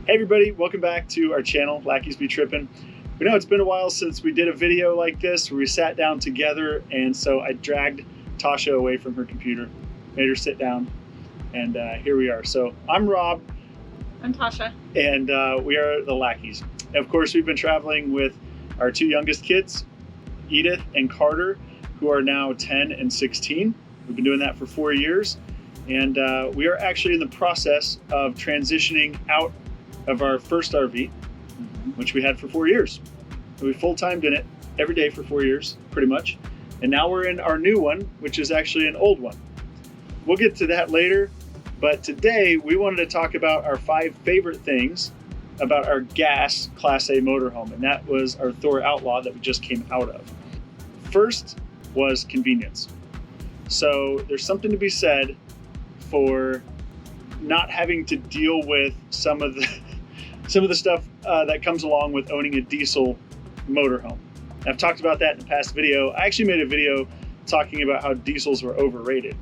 Hey everybody, welcome back to our channel, Lackeys be Trippin. We know it's been a while since we did a video like this where we sat down together, and so I dragged Tosha away from her computer, made her sit down, and here we are. So I'm Rob. I'm Tosha. And we are the Lackeys. And of course, we've been traveling with our two youngest kids, Edith and Carter, who are now 10 and 16. We've been doing that for 4 years. And we are actually in the process of transitioning out of our first RV, which we had for 4 years. We full-timed in it every day for 4 years, pretty much. And now we're in our new one, which is actually an old one. We'll get to that later, but today we wanted to talk about our 5 favorite things about our gas Class A motorhome, and that was our Thor Outlaw that we just came out of. First was convenience. So there's something to be said for not having to deal with some of the stuff that comes along with owning a diesel motorhome. I've talked about that in the past video. I actually made a video talking about how diesels were overrated,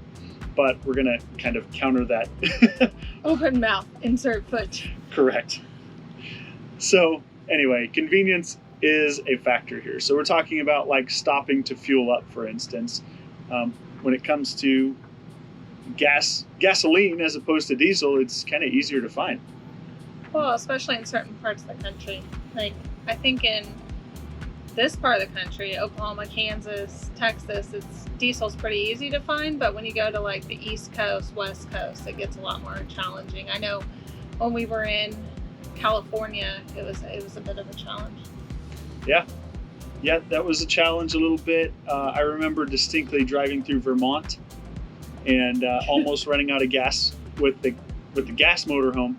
but we're gonna kind of counter that. Open mouth, insert foot. Correct. So anyway, convenience is a factor here. So we're talking about like stopping to fuel up, for instance. When it comes to gasoline as opposed to diesel, it's kind of easier to find. Well, especially in certain parts of the country. Like, I think in this part of the country, Oklahoma, Kansas, Texas, diesel's pretty easy to find, but when you go to like the East Coast, West Coast, it gets a lot more challenging. I know when we were in California, it was a bit of a challenge. Yeah, that was a challenge a little bit. I remember distinctly driving through Vermont and almost running out of gas with the gas motorhome.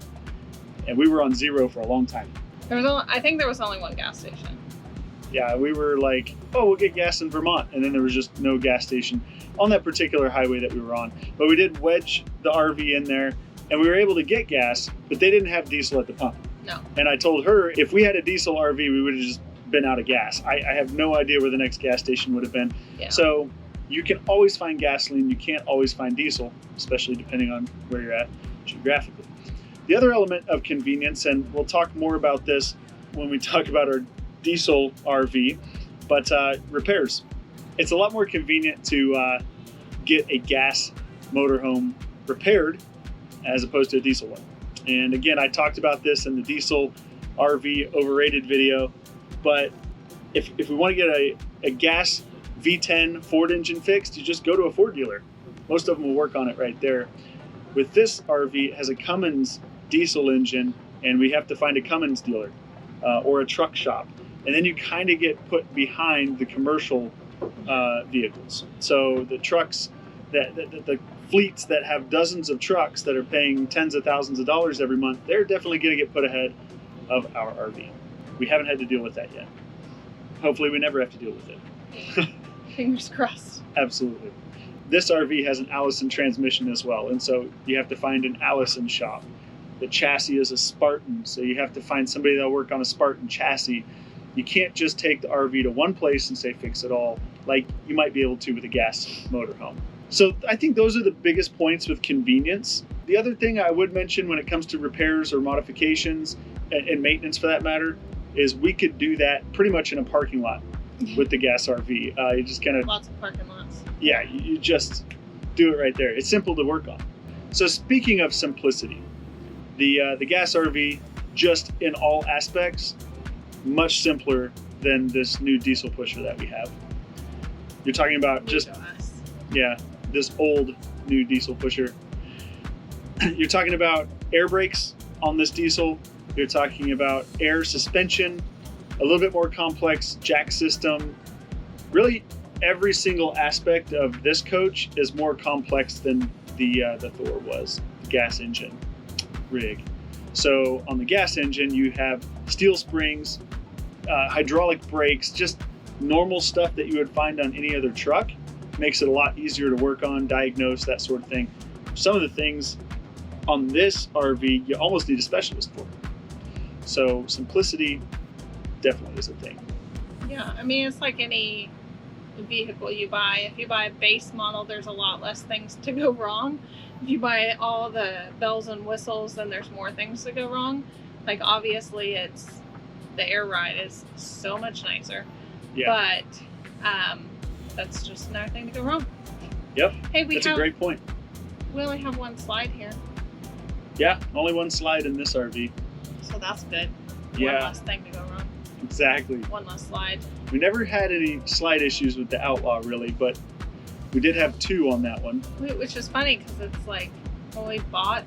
And we were on zero for a long time. I think there was only one gas station. Yeah, we were like, oh, we'll get gas in Vermont. And then there was just no gas station on that particular highway that we were on. But we did wedge the RV in there and we were able to get gas, but they didn't have diesel at the pump. No. And I told her if we had a diesel RV, we would have just been out of gas. I have no idea where the next gas station would have been. Yeah. So you can always find gasoline. You can't always find diesel, especially depending on where you're at geographically. The other element of convenience, and we'll talk more about this when we talk about our diesel RV, but repairs. It's a lot more convenient to get a gas motorhome repaired as opposed to a diesel one. And again, I talked about this in the diesel RV overrated video, but if we want to get a gas V10 Ford engine fixed, you just go to a Ford dealer. Most of them will work on it right there. With this RV, it has a Cummins diesel engine, and we have to find a Cummins dealer or a truck shop. And then you kind of get put behind the commercial vehicles. So the trucks, the fleets that have dozens of trucks that are paying tens of thousands of dollars every month, they're definitely going to get put ahead of our RV. We haven't had to deal with that yet. Hopefully we never have to deal with it. Fingers crossed. Absolutely. This RV has an Allison transmission as well, and so you have to find an Allison shop. The chassis is a Spartan, so you have to find somebody that'll work on a Spartan chassis. You can't just take the RV to one place and say fix it all, like you might be able to with a gas motorhome. So I think those are the biggest points with convenience. The other thing I would mention when it comes to repairs or modifications and maintenance for that matter is we could do that pretty much in a parking lot with the gas RV. You just kind of lots of parking lots. Yeah, you just do it right there. It's simple to work on. So speaking of simplicity, the gas RV, just in all aspects, much simpler than this new diesel pusher that we have. You're talking about this old new diesel pusher. You're talking about air brakes on this diesel. You're talking about air suspension, a little bit more complex jack system. Really, every single aspect of this coach is more complex than the Thor was, the gas engine rig. So on the gas engine, you have steel springs, hydraulic brakes, just normal stuff that you would find on any other truck. Makes it a lot easier to work on, diagnose, that sort of thing. Some of the things on this RV, you almost need a specialist for. So simplicity definitely is a thing. Yeah, I mean, it's like any vehicle you buy. If you buy a base model, there's a lot less things to go wrong. If you buy all the bells and whistles, then there's more things to go wrong. Like, obviously, the air ride is so much nicer. Yeah. But that's just another thing to go wrong. Yep. Hey, That's a great point. We only have one slide here, Yeah, only one slide in this RV. so that's good. Yeah. One less thing to go wrong. Exactly. One less slide. We never had any slide issues with the Outlaw, really, but we did have 2 on that one. Which is funny because it's like when we bought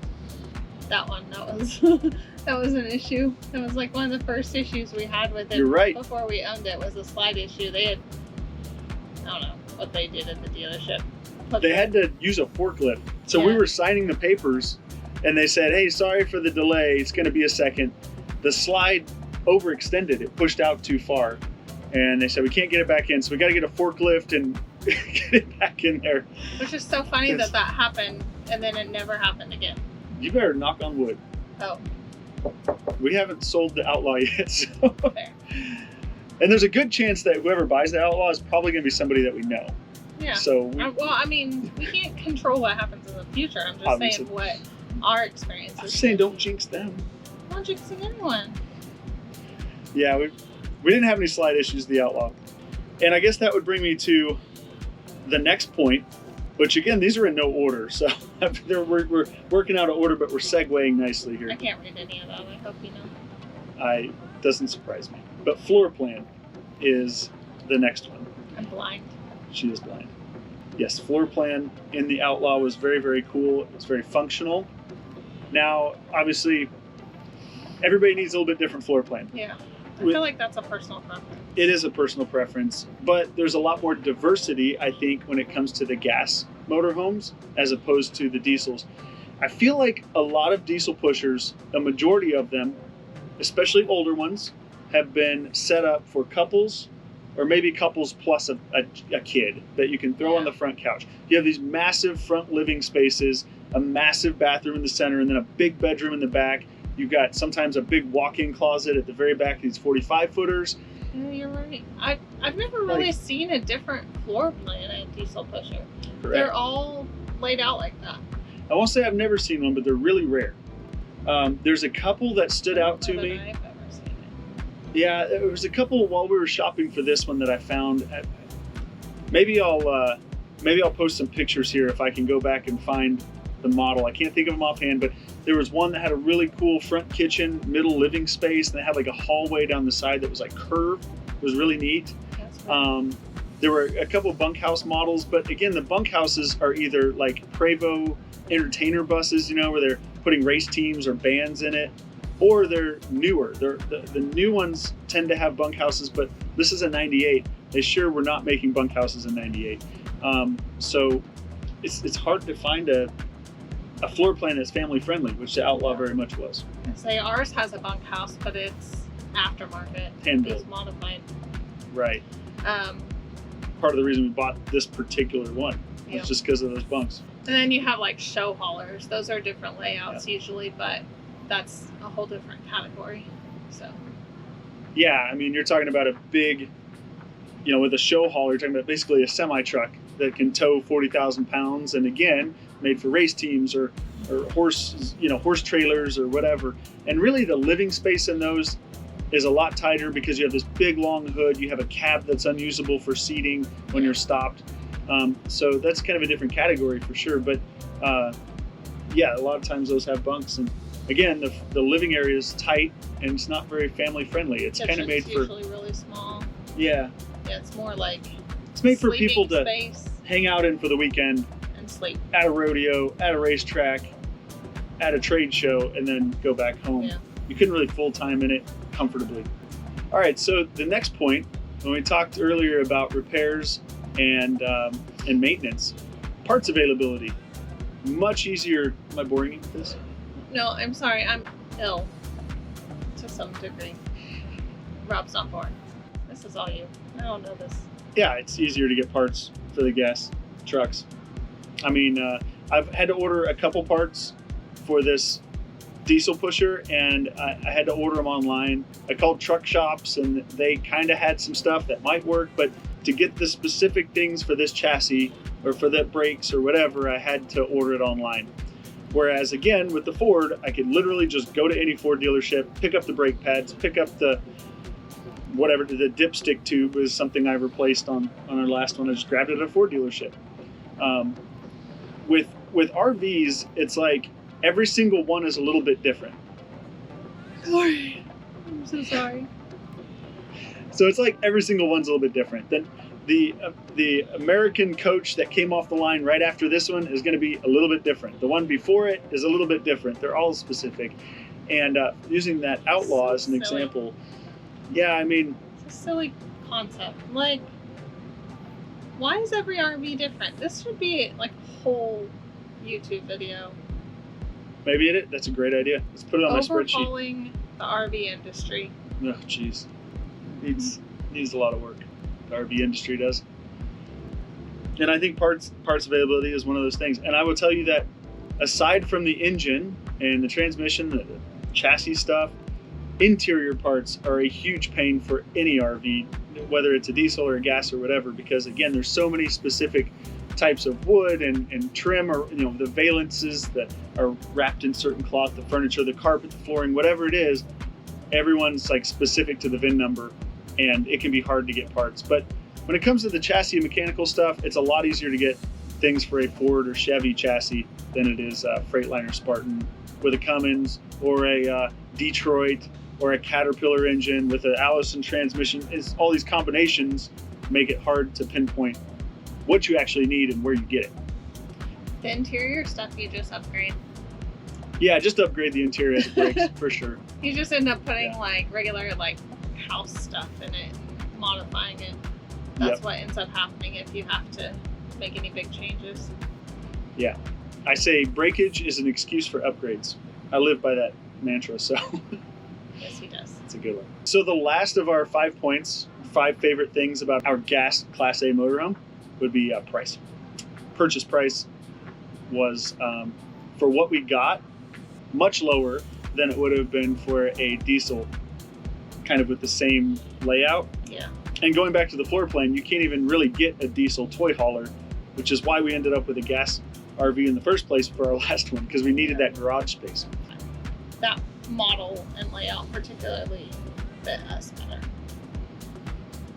that one, that was that was an issue. That was like one of the first issues we had with it. You're right. Before we owned it was a slide issue. They had, I don't know what they did at the dealership. They had to use a forklift. So we were signing the papers and they said, hey, sorry for the delay. It's going to be a second. The slide overextended. It pushed out too far. And they said, we can't get it back in. So we got to get a forklift and get it back in there. Which is so funny that happened and then it never happened again. You better knock on wood. Oh. We haven't sold the Outlaw yet. So. Fair. And there's a good chance that whoever buys the Outlaw is probably going to be somebody that we know. Yeah. So well, I mean, we can't control what happens in the future. I'm just Obviously. saying what our experience is. I'm saying don't jinx them. I'm not jinxing anyone. Yeah, we didn't have any slide issues with the Outlaw. And I guess that would bring me to the next point, which again, these are in no order. So we're working out of order, but we're segueing nicely here. I can't read any of that. I hope you know. Doesn't surprise me. But floor plan is the next one. I'm blind. She is blind. Yes, floor plan in the Outlaw was very, very cool. It's very functional. Now, obviously, everybody needs a little bit different floor plan. Yeah. I feel like that's a personal preference. It is a personal preference, but there's a lot more diversity, I think, when it comes to the gas motorhomes as opposed to the diesels. I feel like a lot of diesel pushers, a majority of them, especially older ones, have been set up for couples or maybe couples plus a kid that you can throw on the front couch. You have these massive front living spaces, a massive bathroom in the center, and then a big bedroom in the back. You've got sometimes a big walk-in closet at the very back of these 45-footers. Yeah, you're right. I've never really seen a different floor plan in a diesel pusher. Correct. They're all laid out like that. I won't say I've never seen one, but they're really rare. There's a couple that stood out to me. I've ever seen it. Yeah, there was a couple while we were shopping for this one that I found. Maybe I'll post some pictures here if I can go back and find the model. I can't think of them offhand, but there was one that had a really cool front kitchen, middle living space, and they had like a hallway down the side that was like curved. It was really neat. That's right. There were a couple bunkhouse models, but again, the bunkhouses are either like Prevost entertainer buses, you know, where they're putting race teams or bands in it, or they're newer. The new ones tend to have bunkhouses, but this is a 98. They sure were not making bunkhouses in 98. So it's hard to find a floor plan that's family friendly, which the Outlaw very much was. I say ours has a bunkhouse, but it's aftermarket. Hand built. It's modified. Right. Part of the reason we bought this particular one was just because of those bunks. And then you have like show haulers. Those are different layouts usually, but that's a whole different category. So. Yeah, I mean, you're talking about a big, you know, with a show hauler, you're talking about basically a semi-truck that can tow 40,000 pounds, and again, made for race teams or horse trailers or whatever. And really the living space in those is a lot tighter because you have this big long hood. You have a cab that's unusable for seating when you're stopped. So that's kind of a different category for sure. But yeah, a lot of times those have bunks. And again, the living area is tight and it's not very family friendly. It's kind of made for usually really small. Yeah. Yeah, it's more like it's made for people to space hang out in for the weekend. Sleep at a rodeo, at a racetrack, at a trade show, and then go back home. Yeah. You couldn't really full time in it comfortably. All right, so the next point, when we talked earlier about repairs and maintenance, parts availability, much easier. Am I boring you with this? No, I'm sorry. I'm ill to some degree. Rob's not born. This is all you. I don't know this. Yeah, it's easier to get parts for the gas trucks. I mean, I've had to order a couple parts for this diesel pusher, and I had to order them online. I called truck shops, and they kind of had some stuff that might work, but to get the specific things for this chassis or for the brakes or whatever, I had to order it online. Whereas again, with the Ford, I could literally just go to any Ford dealership, pick up the brake pads, pick up the whatever, the dipstick tube is something I replaced on our last one. I just grabbed it at a Ford dealership. With RVs, it's like every single one is a little bit different. Sorry. I'm so sorry. So it's like every single one's a little bit different. Then the American coach that came off the line right after this one is going to be a little bit different. The one before it is a little bit different. They're all specific. And using that Outlaw as an example, yeah, I mean, it's a silly concept. Like, why is every RV different? This should be like a whole YouTube video. Maybe it is. That's a great idea. Let's put it on my spreadsheet. Overhauling the RV industry. Oh, jeez. Needs a lot of work. The RV industry does. And I think parts availability is one of those things. And I will tell you that aside from the engine and the transmission, the chassis stuff, interior parts are a huge pain for any RV, whether it's a diesel or a gas or whatever, because again, there's so many specific types of wood and trim, or the valences that are wrapped in certain cloth, the furniture, the carpet, the flooring, whatever it is, everyone's like specific to the VIN number, and it can be hard to get parts. But when it comes to the chassis and mechanical stuff, it's a lot easier to get things for a Ford or Chevy chassis than it is a Freightliner Spartan with a Cummins, or a Detroit, or a Caterpillar engine with an Allison transmission. It's all these combinations make it hard to pinpoint what you actually need and where you get it. The interior stuff you just upgrade. Yeah, just upgrade the interior as it breaks for sure. You just end up putting like regular like house stuff in it, and modifying it. That's what ends up happening if you have to make any big changes. Yeah, I say breakage is an excuse for upgrades. I live by that mantra, so. Yes, he does. It's a good one. So the last of our 5 points, 5 favorite things about our gas Class A motorhome would be price. Purchase price was, for what we got, much lower than it would have been for a diesel, kind of with the same layout. Yeah. And going back to the floor plan, you can't even really get a diesel toy hauler, which is why we ended up with a gas RV in the first place for our last one, because we needed that garage space. That model and layout particularly fit us better.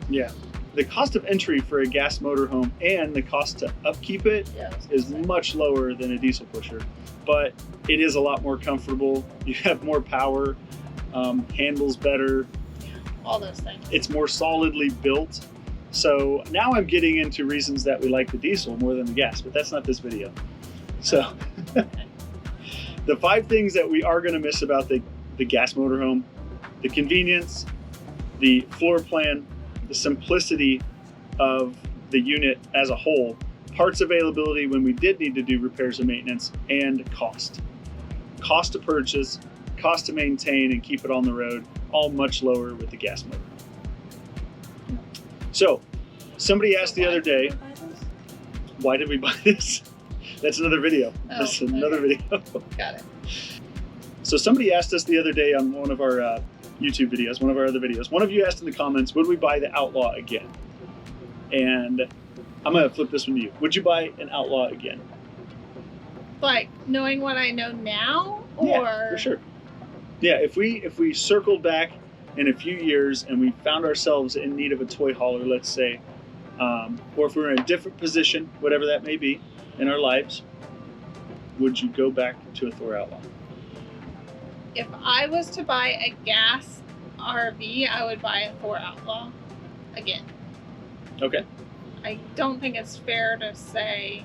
Yeah. The cost of entry for a gas motorhome and the cost to upkeep it is much lower than a diesel pusher, but it is a lot more comfortable. You have more power, handles better. All those things. It's more solidly built. So now I'm getting into reasons that we like the diesel more than the gas, but that's not this video. So the 5 things that we are going to miss about the gas motorhome: the convenience, the floor plan, the simplicity of the unit as a whole, parts availability when we did need to do repairs and maintenance, and cost. Cost to purchase, cost to maintain and keep it on the road, all much lower with the gas motorhome. So, somebody asked the other day, why did we buy this? That's another video. That's another video. Got it. So somebody asked us the other day on one of our YouTube videos, one of our other videos, one of you asked in the comments, would we buy the Outlaw again? And I'm going to flip this one to you. Would you buy an Outlaw again? Like, knowing what I know now? Or... Yeah, for sure. Yeah, if we circled back in a few years and we found ourselves in need of a toy hauler, let's say, or if we're in a different position, whatever that may be in our lives, would you go back to a Thor Outlaw? If I was to buy a gas RV, I would buy a Thor Outlaw again. Okay. I don't think it's fair to say,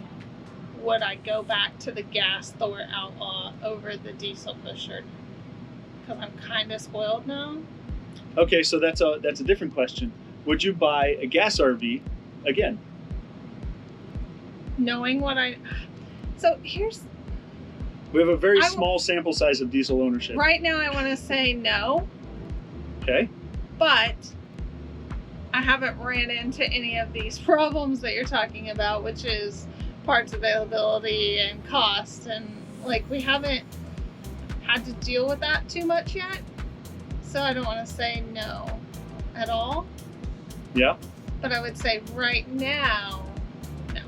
would I go back to the gas Thor Outlaw over the diesel pusher? Because I'm kind of spoiled now. Okay, so that's a different question. Would you buy a gas RV again? Knowing what I... So here's... We have a very small sample size of diesel ownership. Right now I want to say no. Okay. But I haven't ran into any of these problems that you're talking about, which is parts availability and cost. And like, we haven't had to deal with that too much yet. So I don't want to say no at all. Yeah. But I would say right now, no.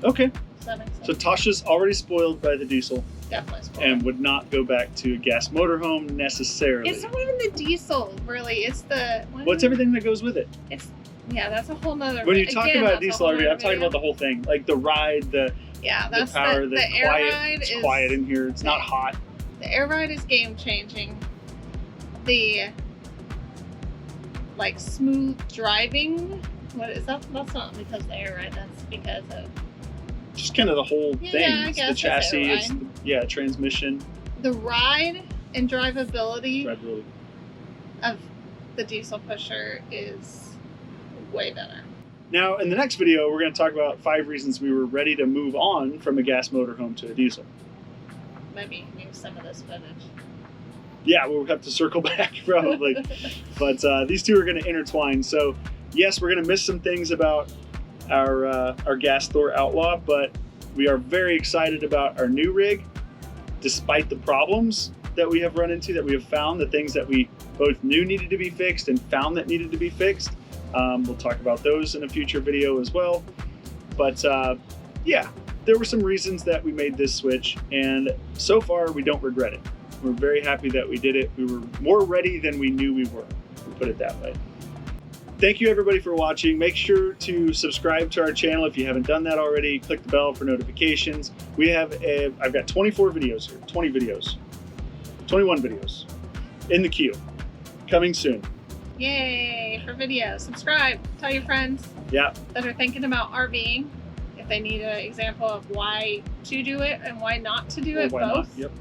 Okay. Does that make sense? So Tosha's already spoiled by the diesel Definitely spoiled. and would not go back to a gas motorhome necessarily. It's not even the diesel, really. It's the... What's everything that goes with it? Yeah, that's a whole nother... When you talk about diesel RV, I'm talking about the whole thing. Like the ride, the power, the air quiet. ride It's quiet in here. It's not hot. The air ride is game changing. The like smooth driving. What is that? That's not because of the air ride. That's because of just kind of the whole thing. Yeah, I it's guess the chassis. it's Transmission. the ride and drivability Drivability. of the diesel pusher is way better. Now, in the next video, we're going to talk about 5 reasons we were ready to move on from a gas motorhome to a diesel. Maybe use some of this footage. Yeah, we'll have to circle back probably. But these two are going to intertwine. So, yes, we're going to miss some things about our gas Thor Outlaw, but we are very excited about our new rig, despite the problems that we have run into, that we have found, the things that we both knew needed to be fixed and found that needed to be fixed. We'll talk about those in a future video as well. But yeah, there were some reasons that we made this switch, and so far we don't regret it. We're very happy that we did it. We were more ready than we knew we were, we'll put it that way. Thank you everybody for watching. Make sure to subscribe to our channel if you haven't done that already. Click the bell for notifications. We have I've got 24 videos here, 20 videos, 21 videos in the queue, coming soon. Yay for videos. Subscribe. Tell your friends that are thinking about RVing if they need an example of why to do it and why not to do it. Why both. not? Yep.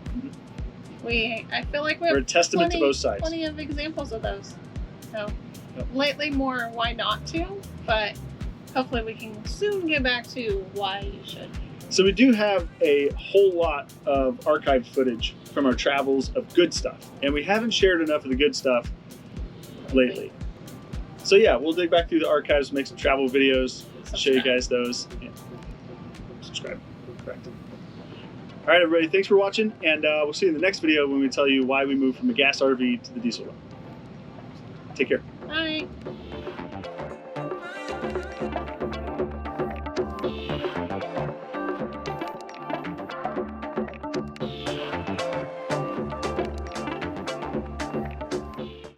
I feel like we're a testament to both sides. Plenty of examples of those. So lately more why not to, but hopefully we can soon get back to why you should. So we do have a whole lot of archived footage from our travels of good stuff, and we haven't shared enough of the good stuff lately. So yeah, we'll dig back through the archives, make some travel videos, show you guys those. Yeah. Subscribe. Correct. All right, everybody, thanks for watching, and we'll see you in the next video when we tell you why we moved from the gas RV to the diesel one. Take care. Bye.